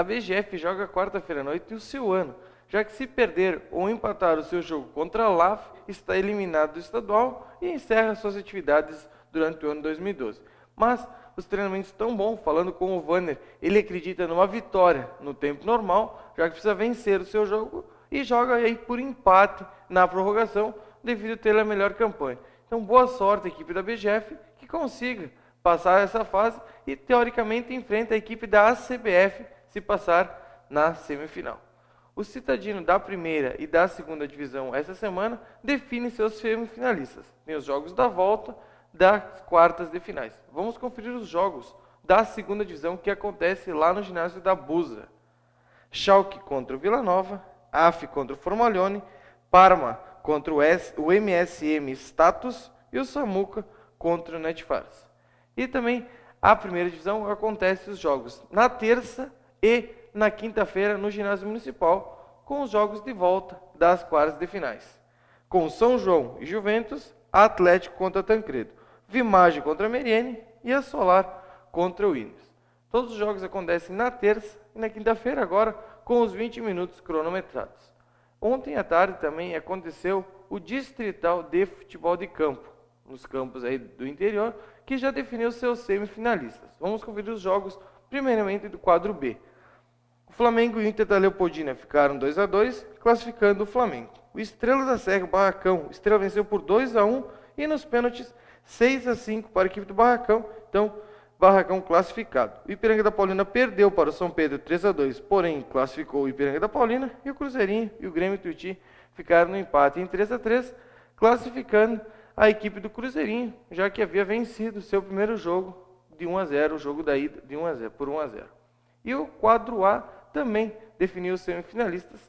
BGF joga quarta-feira à noite o seu ano, já que se perder ou empatar o seu jogo contra a LAF, está eliminado do estadual e encerra suas atividades durante o ano 2012. Mas os treinamentos estão bons, falando com o Vanner, ele acredita numa vitória no tempo normal, já que precisa vencer o seu jogo e joga aí por empate na prorrogação, devido a ter a melhor campanha. Então, boa sorte à equipe da BGF, que consiga passar essa fase e, teoricamente, enfrenta a equipe da ACBF se passar na semifinal. O Citadino da primeira e da segunda divisão essa semana define seus semifinalistas. Tem os jogos da volta das quartas de finais. Vamos conferir os jogos da segunda divisão que acontece lá no ginásio da Busa. Schalke contra o Vila Nova, AF contra o Formalione, Parma contra o MSM Status e o Samuca contra o Netfars. E também a primeira divisão acontece os jogos na terça e na quinta-feira no ginásio municipal, com os jogos de volta das quartas de finais. Com São João e Juventus, Atlético contra Tancredo, Vimage contra Meriene e a Solar contra o Williams. Todos os jogos acontecem na terça e na quinta-feira agora, com os 20 minutos cronometrados. Ontem à tarde também aconteceu o Distrital de Futebol de Campo, nos campos aí do interior, que já definiu seus semifinalistas. Vamos conferir os jogos, primeiramente do quadro B. O Flamengo e o Inter da Leopoldina ficaram 2-2, classificando o Flamengo. O Estrela da Serra, o Barracão, o Estrela venceu por 2-1 e nos pênaltis 6-5 para a equipe do Barracão. Então, Barracão classificado. O Ipiranga da Paulina perdeu para o São Pedro 3-2, porém classificou o Ipiranga da Paulina. E o Cruzeirinho e o Grêmio Tuiuti ficaram no empate em 3-3, classificando a equipe do Cruzeirinho, já que havia vencido seu primeiro jogo de 1-0, o jogo da ida de 1-0, por 1-0. E o quadro A também definiu os semifinalistas.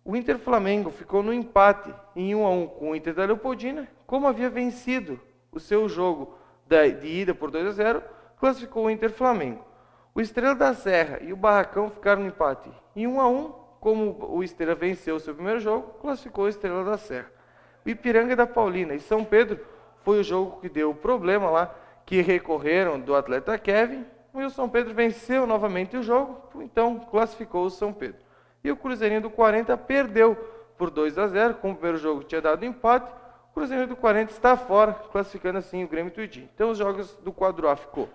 O Inter Flamengo ficou no empate em 1-1 com o Inter da Leopoldina. Como havia vencido o seu jogo de ida por 2-0, classificou o Inter Flamengo. O Estrela da Serra e o Barracão ficaram no empate em 1-1. Como o Estrela venceu o seu primeiro jogo, classificou o Estrela da Serra. O Ipiranga da Paulina e São Pedro foi o jogo que deu o problema lá, que recorreram do atleta Kevin, e o São Pedro venceu novamente o jogo, então classificou o São Pedro. E o Cruzeirinho do 40 perdeu por 2-0, como o primeiro jogo tinha dado empate, o Cruzeirinho do 40 está fora, classificando assim o Grêmio Tuiuti. Então os jogos do quadro A ficou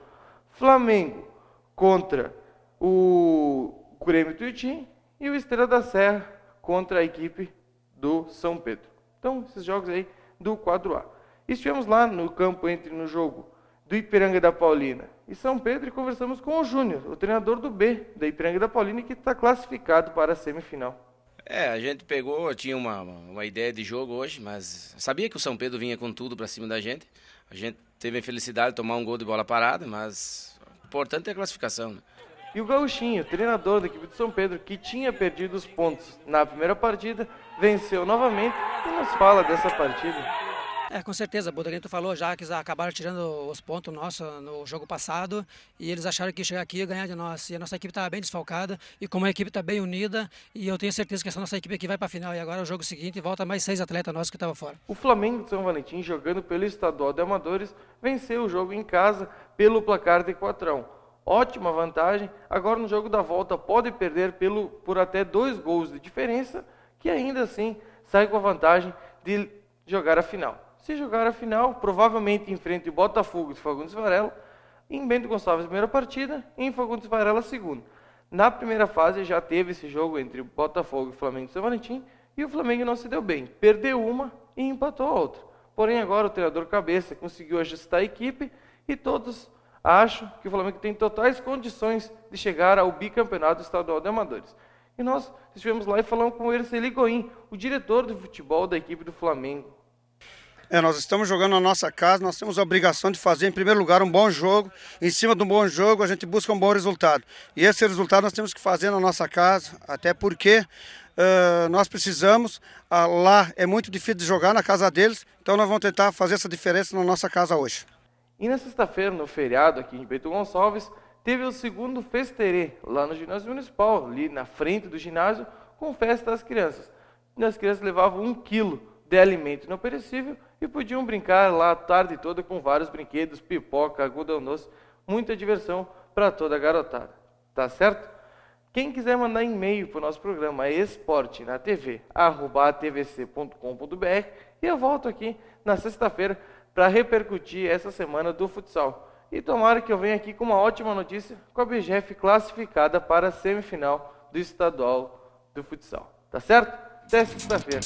Flamengo contra o Grêmio Tuiuti e o Estrela da Serra contra a equipe do São Pedro. Então, esses jogos aí do quadro A. Estivemos lá no campo no jogo do Ipiranga da Paulina e São Pedro e conversamos com o Júnior, o treinador do B, da Ipiranga da Paulina, que está classificado para a semifinal. A gente tinha uma ideia de jogo hoje, mas sabia que o São Pedro vinha com tudo para cima da gente. A gente teve a infelicidade de tomar um gol de bola parada, mas o importante é a classificação, né? E o Gauchinho, treinador da equipe de São Pedro, que tinha perdido os pontos na primeira partida, venceu novamente e nos fala dessa partida. Com certeza, Buda, que tu falou já que eles acabaram tirando os pontos nossos no jogo passado e eles acharam que chegar aqui ia ganhar de nós. E a nossa equipe está bem desfalcada e como a equipe está bem unida, e eu tenho certeza que essa nossa equipe aqui vai para a final. E agora o jogo seguinte volta mais 6 atletas nossos que estavam fora. O Flamengo de São Valentim, jogando pelo Estadual de Amadores, venceu o jogo em casa pelo placar de 4-1. Ótima vantagem. Agora no jogo da volta pode perder por até 2 gols de diferença, que ainda assim sai com a vantagem de jogar a final. Se jogar a final, provavelmente enfrente o Botafogo de Fagundes Varela, em Bento Gonçalves a primeira partida e em Fagundes Varela a segunda. Na primeira fase já teve esse jogo entre o Botafogo e o Flamengo de São Valentim e o Flamengo não se deu bem. Perdeu uma e empatou a outra. Porém agora o treinador Cabeça conseguiu ajustar a equipe e todos acham que o Flamengo tem totais condições de chegar ao bicampeonato estadual de amadores. E nós estivemos lá e falamos com o Erceli Goim, o diretor de futebol da equipe do Flamengo. Nós estamos jogando na nossa casa, nós temos a obrigação de fazer, em primeiro lugar, um bom jogo. Em cima de um bom jogo, a gente busca um bom resultado. E esse resultado nós temos que fazer na nossa casa, até porque nós precisamos. Lá é muito difícil de jogar na casa deles, então nós vamos tentar fazer essa diferença na nossa casa hoje. E na sexta-feira, no feriado aqui em Bento Gonçalves, teve o segundo festerê lá no ginásio municipal, ali na frente do ginásio, com festa das crianças. E as crianças levavam 1 quilo de alimento não perecível e podiam brincar lá a tarde toda com vários brinquedos, pipoca, algodão doce, muita diversão para toda a garotada. Tá certo? Quem quiser mandar e-mail para o nosso programa é esportenatv@atvc.com.br e eu volto aqui na sexta-feira para repercutir essa semana do futsal. E tomara que eu venha aqui com uma ótima notícia, com a BGF classificada para a semifinal do estadual do futsal. Tá certo? Até sexta-feira.